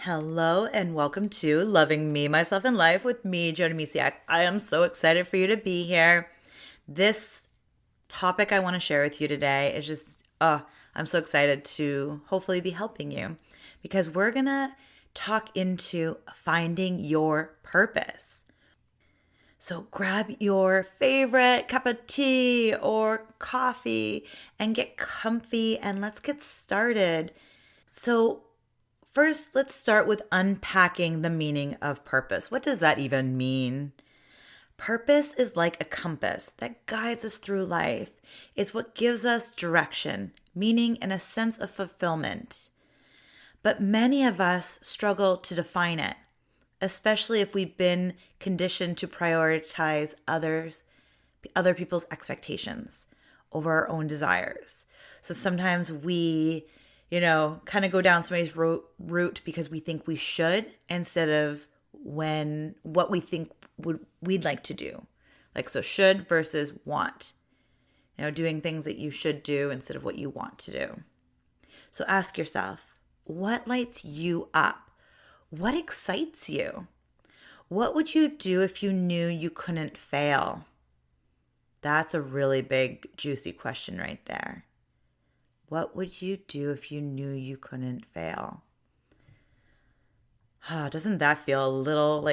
Hello and welcome to Loving Me, Myself, and Life with me, Jody Misiak. I am so excited for you to be here. This topic I want to share with you today is I'm so excited to hopefully be helping you because we're going to talk into finding your purpose. So grab your favorite cup of tea or coffee and get comfy and let's get started. So first, let's start with unpacking the meaning of purpose. What does that even mean? Purpose is like a compass that guides us through life. It's what gives us direction, meaning, and a sense of fulfillment. But many of us struggle to define it, especially if we've been conditioned to prioritize other people's expectations over our own desires. So sometimes we kind of go down somebody's route because we think we should instead of what we think we'd like to do. So should versus want. Doing things that you should do instead of what you want to do. So ask yourself, what lights you up? What excites you? What would you do if you knew you couldn't fail? That's a really big, juicy question right there. What would you do if you knew you couldn't fail? Doesn't that feel a little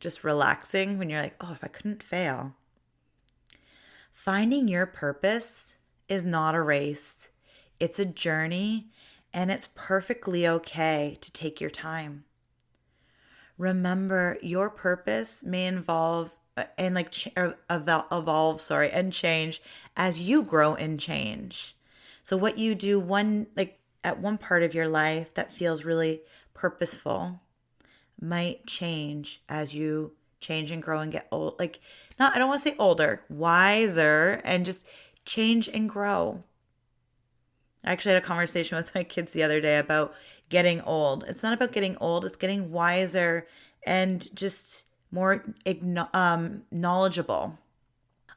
just relaxing when you're like, oh, if I couldn't fail? Finding your purpose is not a race. It's a journey, and it's perfectly okay to take your time. Remember, your purpose may evolve and change as you grow and change. So what you do at one part of your life that feels really purposeful might change as you change and grow and get old. I don't want to say older, wiser, and just change and grow. I actually had a conversation with my kids the other day about getting old. It's not about getting old, it's getting wiser and just more knowledgeable.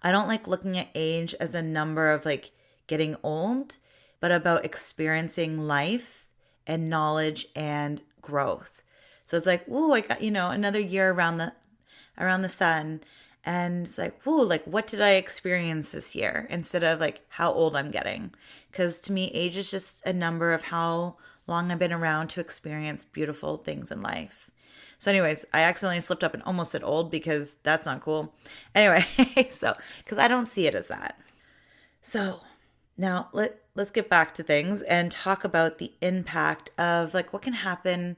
I don't like looking at age as a number of getting old, but about experiencing life and knowledge and growth. So it's like, ooh, I got, another year around the sun. And it's like, ooh, what did I experience this year instead of how old I'm getting? Because to me, age is just a number of how long I've been around to experience beautiful things in life. So anyways, I accidentally slipped up and almost said old because that's not cool. Anyway, because I don't see it as that. So now let's get back to things and talk about the impact of what can happen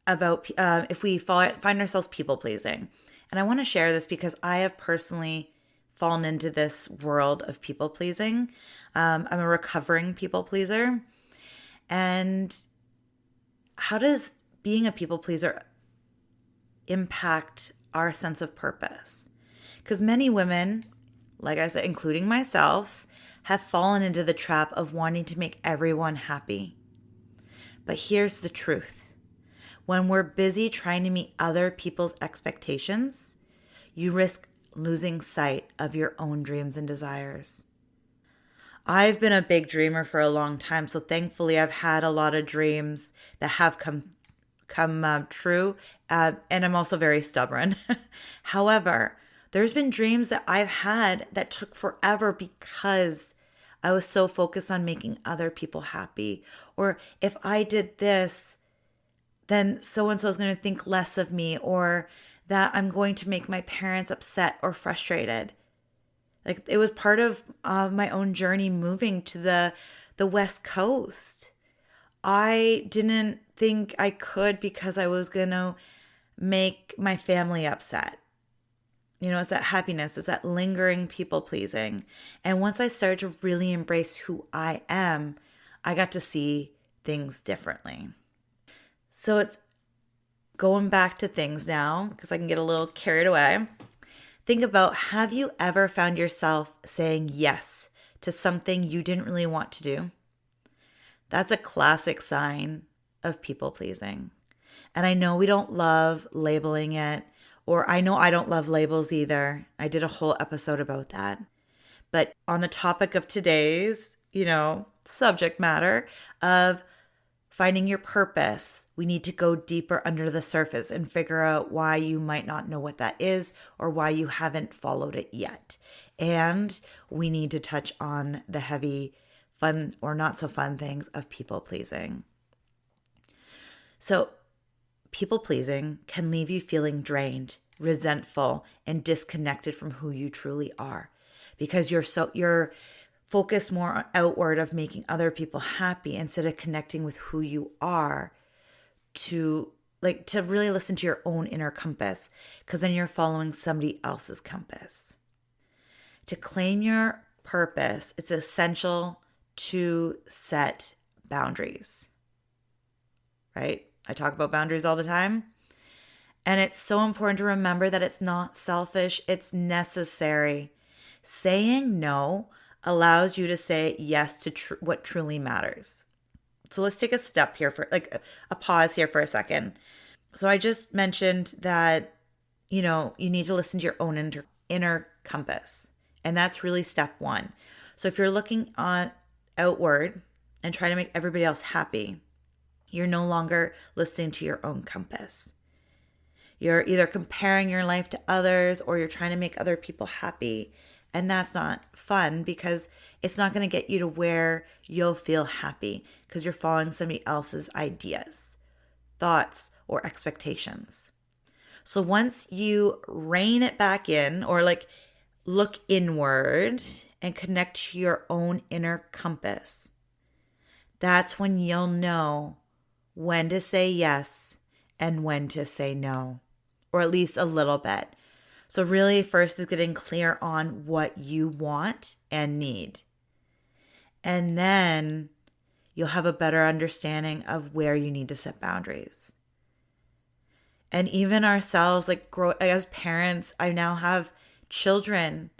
about if we find ourselves people pleasing. And I want to share this because I have personally fallen into this world of people pleasing. I'm a recovering people pleaser. And how does being a people pleaser impact our sense of purpose? Because many women, like I said, including myself, have fallen into the trap of wanting to make everyone happy. But here's the truth. When we're busy trying to meet other people's expectations, you risk losing sight of your own dreams and desires. I've been a big dreamer for a long time, so thankfully I've had a lot of dreams that have come true, and I'm also very stubborn. However, there's been dreams that I've had that took forever because I was so focused on making other people happy. Or if I did this, then so-and-so is going to think less of me, or that I'm going to make my parents upset or frustrated. It was part of my own journey moving to the West Coast. I didn't think I could because I was going to make my family upset. It's that happiness, it's that lingering people pleasing. And once I started to really embrace who I am, I got to see things differently. So it's going back to things now because I can get a little carried away. Think about, have you ever found yourself saying yes to something you didn't really want to do? That's a classic sign of people pleasing. And I know we don't love labeling it, or I know I don't love labels either. I did a whole episode about that. But on the topic of today's, subject matter of finding your purpose, we need to go deeper under the surface and figure out why you might not know what that is or why you haven't followed it yet. And we need to touch on the heavy, fun or not so fun things of people pleasing. So people pleasing can leave you feeling drained, resentful, and disconnected from who you truly are because you're focused more outward of making other people happy instead of connecting with who you are to really listen to your own inner compass, because then you're following somebody else's compass. To claim your purpose, it's essential to set boundaries, right? I talk about boundaries all the time. And it's so important to remember that it's not selfish, it's necessary. Saying no allows you to say yes to what truly matters. So let's take a step here for a pause here for a second. So I just mentioned that, you need to listen to your own inner compass. And that's really step one. So if you're looking on outward and trying to make everybody else happy, you're no longer listening to your own compass. You're either comparing your life to others or you're trying to make other people happy. And that's not fun because it's not going to get you to where you'll feel happy because you're following somebody else's ideas, thoughts, or expectations. So once you rein it back in or look inward and connect to your own inner compass, that's when you'll know when to say yes and when to say no, or at least a little bit. So really first is getting clear on what you want and need. And then you'll have a better understanding of where you need to set boundaries. And even ourselves, as parents, I now have children.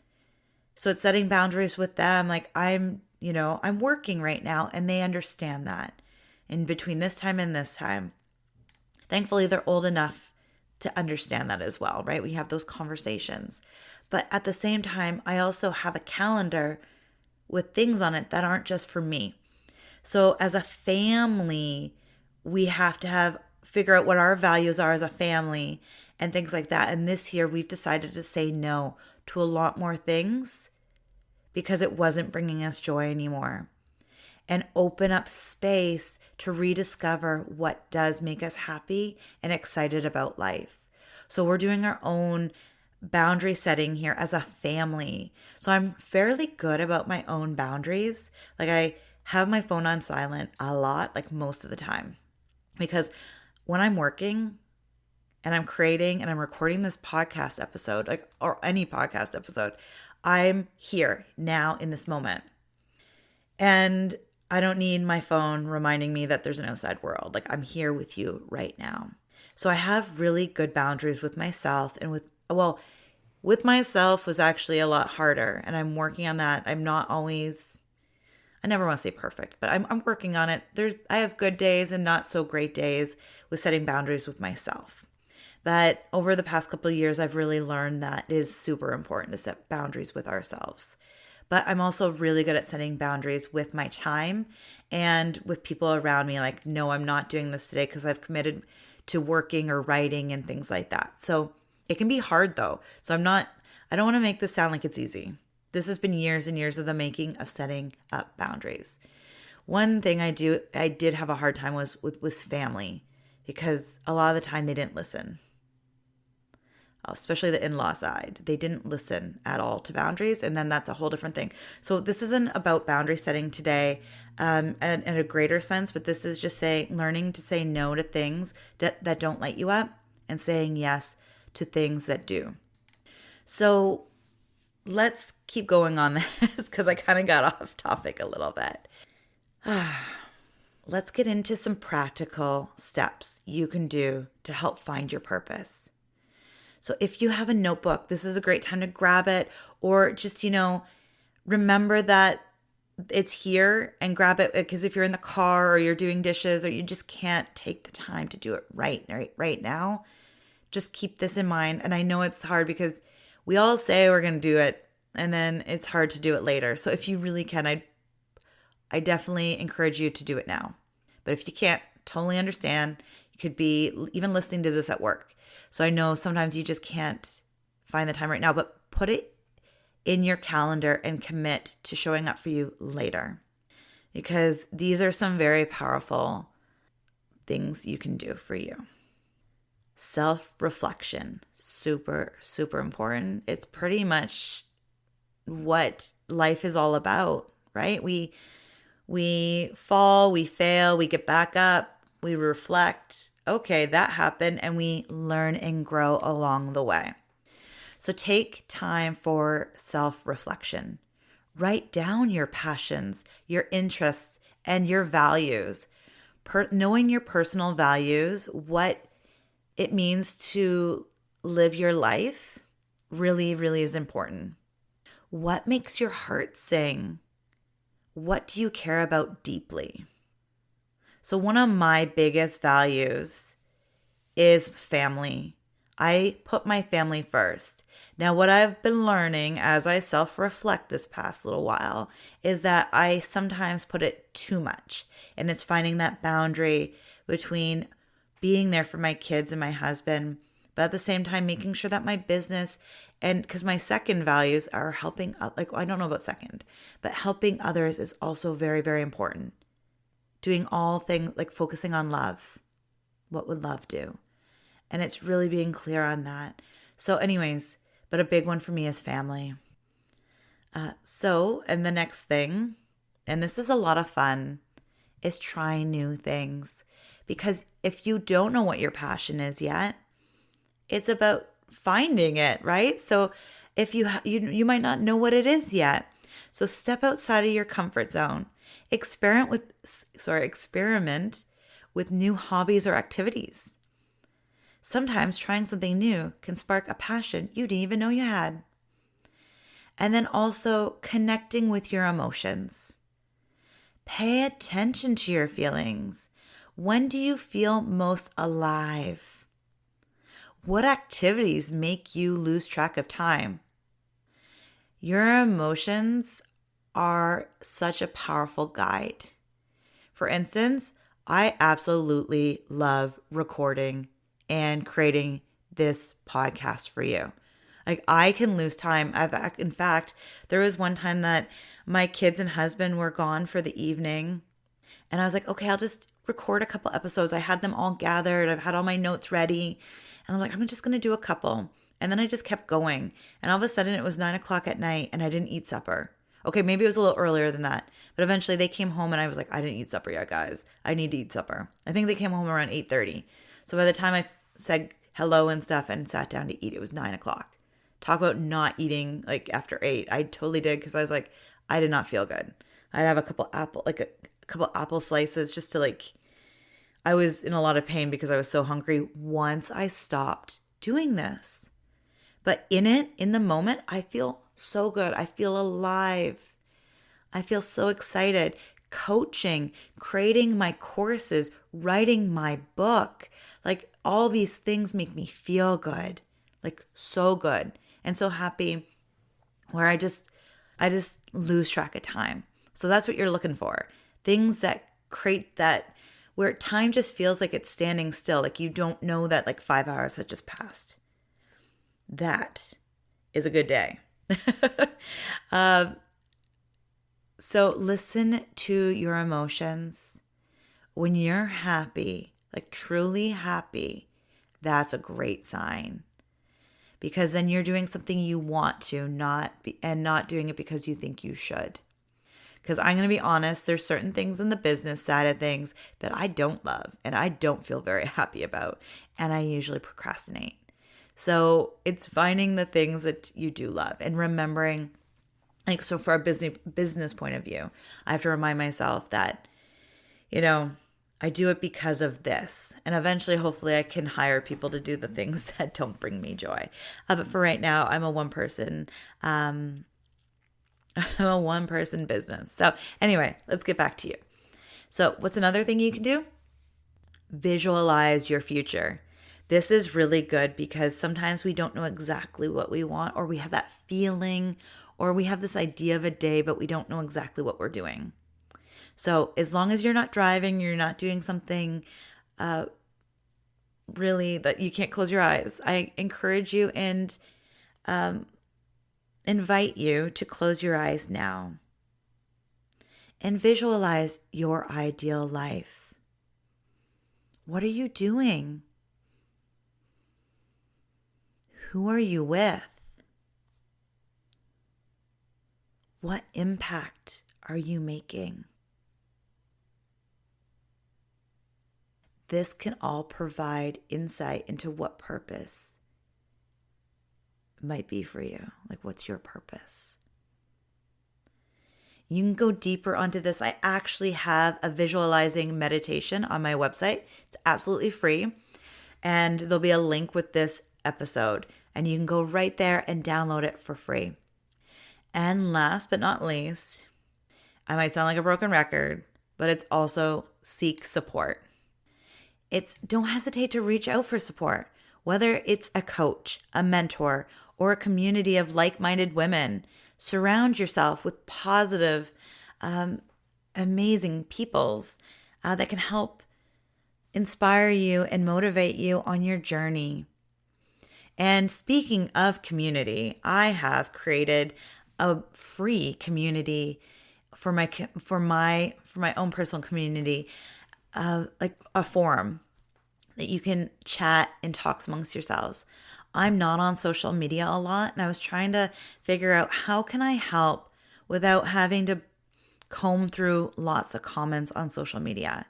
So it's setting boundaries with them. I'm working right now and they understand that in between this time and this time. Thankfully, they're old enough to understand that as well, right? We have those conversations. But at the same time, I also have a calendar with things on it that aren't just for me. So as a family, we have to figure out what our values are as a family and things like that. And this year we've decided to say no to a lot more things because it wasn't bringing us joy anymore, and open up space to rediscover what does make us happy and excited about life. So we're doing our own boundary setting here as a family. So I'm fairly good about my own boundaries. I have my phone on silent a lot, most of the time, because when I'm working and I'm creating and I'm recording this podcast episode, or any podcast episode, I'm here now in this moment. And I don't need my phone reminding me that there's an outside world. I'm here with you right now. So I have really good boundaries with myself, and with myself was actually a lot harder, and I'm working on that. I'm not always, I never want to say perfect, but I'm working on it. I have good days and not so great days with setting boundaries with myself. But over the past couple of years, I've really learned that it is super important to set boundaries with ourselves. But I'm also really good at setting boundaries with my time and with people around me. No, I'm not doing this today because I've committed to working or writing and things like that. So it can be hard though. So I don't want to make this sound like it's easy. This has been years and years of the making of setting up boundaries. One thing I did have a hard time was with family, because a lot of the time they didn't listen. Especially the in-law side. They didn't listen at all to boundaries, and then that's a whole different thing. So this isn't about boundary setting today in a greater sense, but this is just learning to say no to things that don't light you up and saying yes to things that do. So let's keep going on this because I kind of got off topic a little bit. Let's get into some practical steps you can do to help find your purpose. So if you have a notebook, this is a great time to grab it, or just, remember that it's here and grab it, because if you're in the car or you're doing dishes or you just can't take the time to do it right now, just keep this in mind. And I know it's hard because we all say we're going to do it and then it's hard to do it later. So if you really can, I definitely encourage you to do it now. But if you can't, Totally understand. You could be even listening to this at work. So I know sometimes you just can't find the time right now, but put it in your calendar and commit to showing up for you later. Because these are some very powerful things you can do for you. Self-reflection, super, super important. It's pretty much what life is all about, right? We fall, we fail, we get back up, we reflect. Okay, that happened, and we learn and grow along the way. So take time for self-reflection. Write down your passions, your interests, and your values. Knowing your personal values, what it means to live your life, really, really is important. What makes your heart sing? What do you care about deeply? So one of my biggest values is family. I put my family first. Now, what I've been learning as I self-reflect this past little while is that I sometimes put it too much. And it's finding that boundary between being there for my kids and my husband, but at the same time making sure that my business, and because my second values are helping, like, I don't know about second, but helping others is also very, very important. Doing all things like focusing on love. What would love do? And it's really being clear on that. So anyways, but a big one for me is family. And the next thing, and this is a lot of fun, is trying new things. Because if you don't know what your passion is yet, it's about finding it, right? So if you might not know what it is yet. So step outside of your comfort zone. Experiment with new hobbies or activities. Sometimes trying something new can spark a passion you didn't even know you had. And then also connecting with your emotions. Pay attention to your feelings. When do you feel most alive? What activities make you lose track of time? Your emotions are such a powerful guide. For instance, I absolutely love recording and creating this podcast for you. Like, I can lose time. In fact, there was one time that my kids and husband were gone for the evening, and I was like, okay, I'll just record a couple episodes. I had them all gathered. I've had all my notes ready, and I'm like, I'm just going to do a couple. And then I just kept going, and all of a sudden it was 9:00 at night, and I didn't eat supper. Okay, maybe it was a little earlier than that, but eventually they came home, and I was like, I didn't eat supper yet, guys. I need to eat supper. I think they came home around 8:30. So by the time I said hello and stuff and sat down to eat, it was 9:00. Talk about not eating like after 8. I totally did, because I was like, I did not feel good. I'd have a couple apple slices just to I was in a lot of pain because I was so hungry once I stopped doing this. But in the moment, I feel so good. I feel alive. I feel so excited. Coaching, creating my courses, writing my book, like all these things make me feel good, like so good and so happy, where I just lose track of time. So that's what you're looking for. Things that create that, where time just feels like it's standing still, like you don't know that like 5 hours had just passed. That is a good day. So listen to your emotions. When you're happy, like truly happy, that's a great sign. Because then you're doing something you want to, not doing it because you think you should. Because I'm going to be honest, there's certain things in the business side of things that I don't love and I don't feel very happy about, and I usually procrastinate. So it's finding the things that you do love and remembering, like, so for a business point of view, I have to remind myself that, I do it because of this. And eventually, hopefully, I can hire people to do the things that don't bring me joy. But for right now, I'm a one-person business. So anyway, let's get back to you. So what's another thing you can do? Visualize your future. This is really good because sometimes we don't know exactly what we want, or we have that feeling, or we have this idea of a day, but we don't know exactly what we're doing. So as long as you're not driving, you're not doing something really that you can't close your eyes, I encourage you and invite you to close your eyes now and visualize your ideal life. What are you doing? Who are you with? What impact are you making? This can all provide insight into what purpose might be for you. Like, what's your purpose? You can go deeper onto this. I actually have a visualizing meditation on my website. It's absolutely free. And there'll be a link with this episode. And you can go right there and download it for free. And last but not least, I might sound like a broken record, but it's also seek support. Don't hesitate to reach out for support, whether it's a coach, a mentor, or a community of like-minded women. Surround yourself with positive, amazing peoples that can help inspire you and motivate you on your journey. And speaking of community, I have created a free community for my own personal community, like a forum that you can chat and talk amongst yourselves. I'm not on social media a lot, and I was trying to figure out how can I help without having to comb through lots of comments on social media,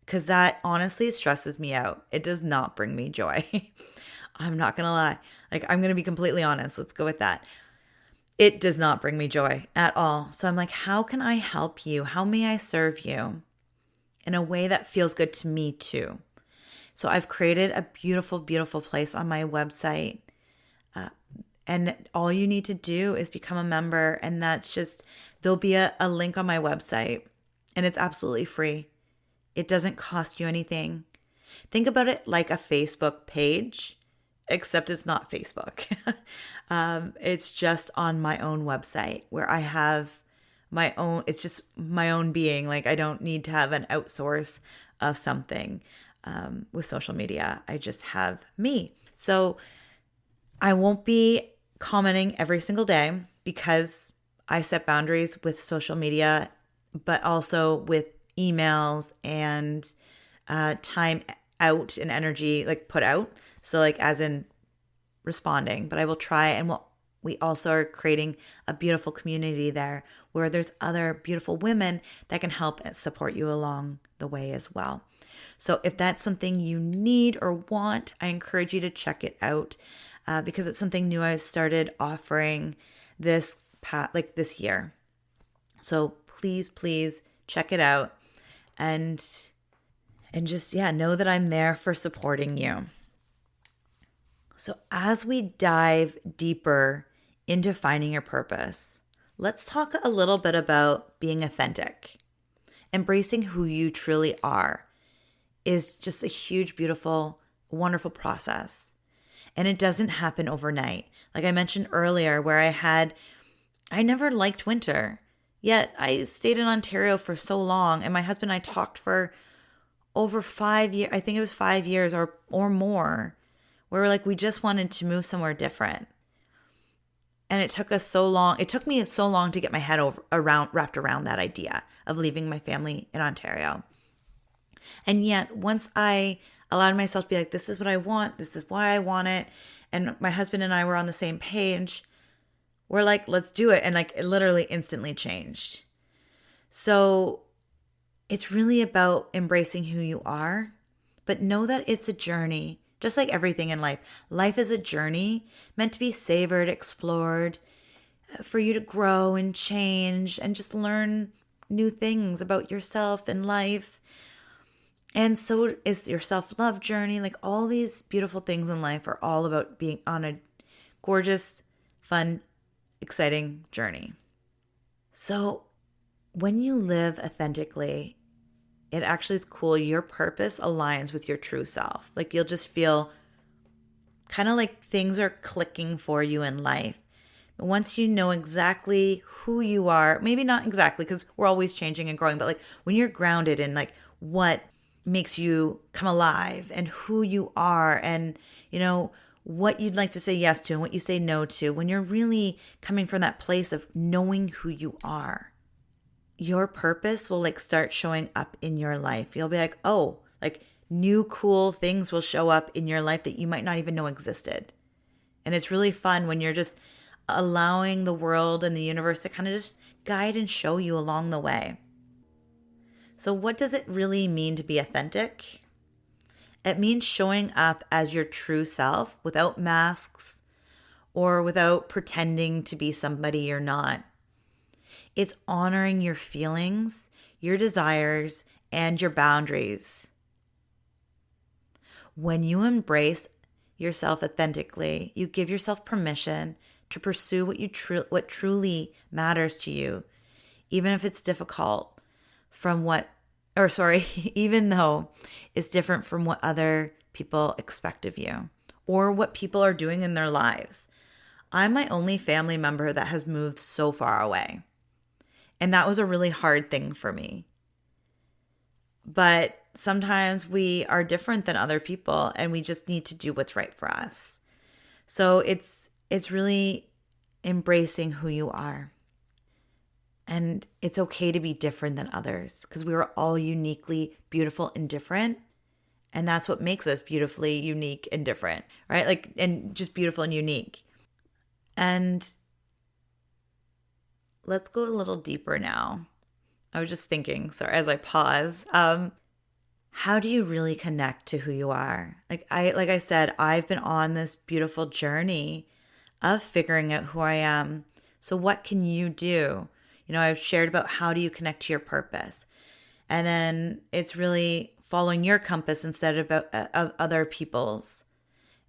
because that honestly stresses me out. It does not bring me joy. I'm not gonna lie. Like, I'm gonna be completely honest. Let's go with that. It does not bring me joy at all. So I'm like, how can I help you? How may I serve you in a way that feels good to me too? So I've created a beautiful, beautiful place on my website. And all you need to do is become a member. And there'll be a link on my website, and it's absolutely free. It doesn't cost you anything. Think about it like a Facebook page, except it's not Facebook. It's just on my own website where I have my own, it's just my own being. Like, I don't need to have an outsource of something with social media. I just have me. So I won't be commenting every single day because I set boundaries with social media, but also with emails and time out and energy like put out. So like as in responding, but I will try. And we also are creating a beautiful community there where there's other beautiful women that can help and support you along the way as well. So if that's something you need or want, I encourage you to check it out because it's something new I've started offering this year. So please check it out and just, know that I'm there for supporting you. So as we dive deeper into finding your purpose, let's talk a little bit about being authentic. Embracing who you truly are is just a huge, beautiful, wonderful process. And it doesn't happen overnight. Like I mentioned earlier, where I never liked winter, yet I stayed in Ontario for so long. And my husband and I talked for over 5 years. I think it was 5 years or more, where we just wanted to move somewhere different. And it took us so long. It took me so long to get my head wrapped around that idea of leaving my family in Ontario. And yet, once I allowed myself to be like, this is what I want, this is why I want it, and my husband and I were on the same page, we're like, let's do it. And it literally instantly changed. So it's really about embracing who you are, but know that it's a journey. Just like everything in life. Life is a journey meant to be savored, explored, for you to grow and change and just learn new things about yourself and life. And so is your self-love journey. Like, all these beautiful things in life are all about being on a gorgeous, fun, exciting journey. So when you live authentically, it actually is cool. Your purpose aligns with your true self. Like, you'll just feel kind of like things are clicking for you in life Once you know exactly who you are, maybe not exactly because we're always changing and growing, but like when you're grounded in like what makes you come alive and who you are and, what you'd like to say yes to and what you say no to, when you're really coming from that place of knowing who you are, your purpose will like start showing up in your life. You'll be like, oh, like new cool things will show up in your life that you might not even know existed. And it's really fun when you're just allowing the world and the universe to kind of just guide and show you along the way. So what does it really mean to be authentic? It means showing up as your true self without masks or without pretending to be somebody you're not. It's honoring your feelings, your desires, and your boundaries. When you embrace yourself authentically, you give yourself permission to pursue what truly matters to you, even if it's difficult even though it's different from what other people expect of you or what people are doing in their lives. I'm my only family member that has moved so far away. And that was a really hard thing for me. But sometimes we are different than other people and we just need to do what's right for us. So it's really embracing who you are. And it's okay to be different than others because we are all uniquely beautiful and different. And that's what makes us beautifully unique and different, right? Like, and just beautiful and unique. And let's go a little deeper now. I was just thinking, sorry, as I pause, how do you really connect to who you are? Like I said, I've been on this beautiful journey of figuring out who I am. So what can you do? I've shared about how do you connect to your purpose. And then it's really following your compass instead of other people's.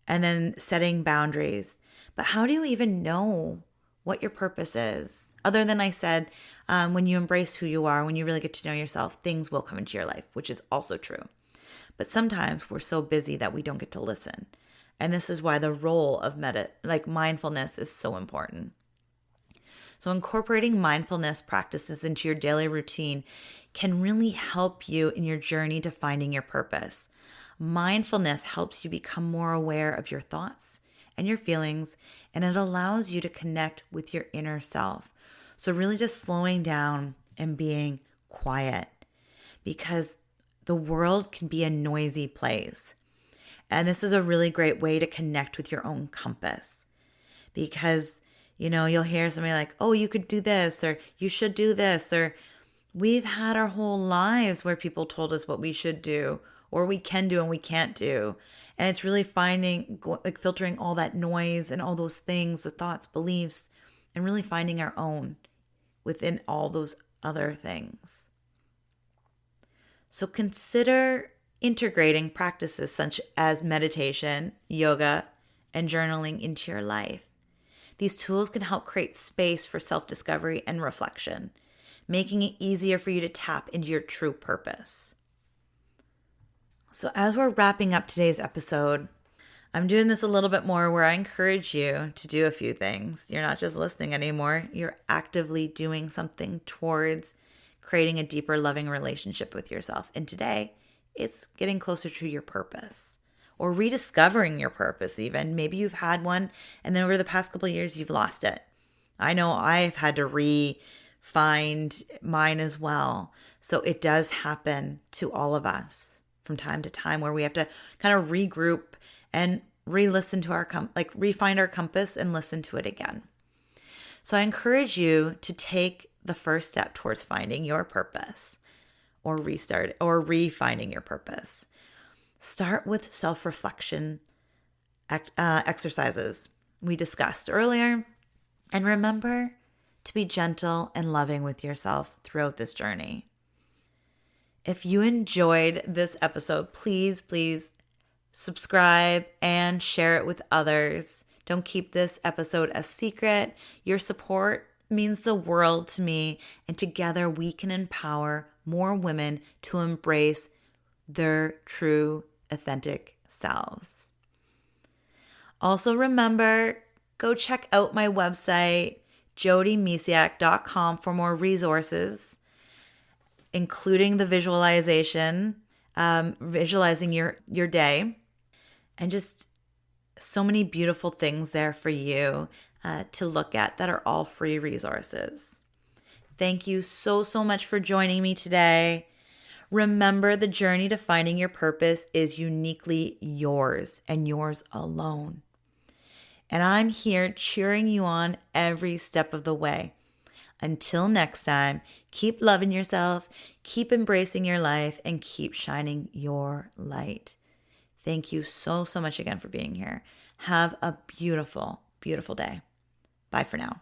And then setting boundaries. But how do you even know what your purpose is? Other than I said, when you embrace who you are, when you really get to know yourself, things will come into your life, which is also true. But sometimes we're so busy that we don't get to listen. And this is why the role of mindfulness is so important. So incorporating mindfulness practices into your daily routine can really help you in your journey to finding your purpose. Mindfulness helps you become more aware of your thoughts and your feelings, and it allows you to connect with your inner self. So really just slowing down and being quiet, because the world can be a noisy place. And this is a really great way to connect with your own compass, because you'll hear somebody like, oh, you could do this, or you should do this, or we've had our whole lives where people told us what we should do, or we can do and we can't do. And it's really filtering all that noise and all those things, the thoughts, beliefs, and really finding our own within all those other things. So consider integrating practices such as meditation, yoga, and journaling into your life. These tools can help create space for self-discovery and reflection, making it easier for you to tap into your true purpose. So as we're wrapping up today's episode, I'm doing this a little bit more where I encourage you to do a few things. You're not just listening anymore. You're actively doing something towards creating a deeper, loving relationship with yourself. And today, it's getting closer to your purpose, or rediscovering your purpose even. Maybe you've had one and then over the past couple of years, you've lost it. I know I've had to re-find mine as well. So it does happen to all of us from time to time where we have to kind of regroup and re-listen to refine our compass and listen to it again. So I encourage you to take the first step towards finding your purpose, or refinding your purpose. Start with self-reflection exercises we discussed earlier. And remember to be gentle and loving with yourself throughout this journey. If you enjoyed this episode, please subscribe and share it with others. Don't keep this episode a secret. Your support means the world to me, and together we can empower more women to embrace their true, authentic selves. Also remember go check out my website, jodymisiak.com, for more resources, including the visualization, visualizing your day, and just so many beautiful things there for you to look at that are all free resources. Thank you so much for joining me today. Remember, the journey to finding your purpose is uniquely yours and yours alone. And I'm here cheering you on every step of the way. Until next time, keep loving yourself, keep embracing your life, and keep shining your light. Thank you so much again for being here. Have a beautiful, beautiful day. Bye for now.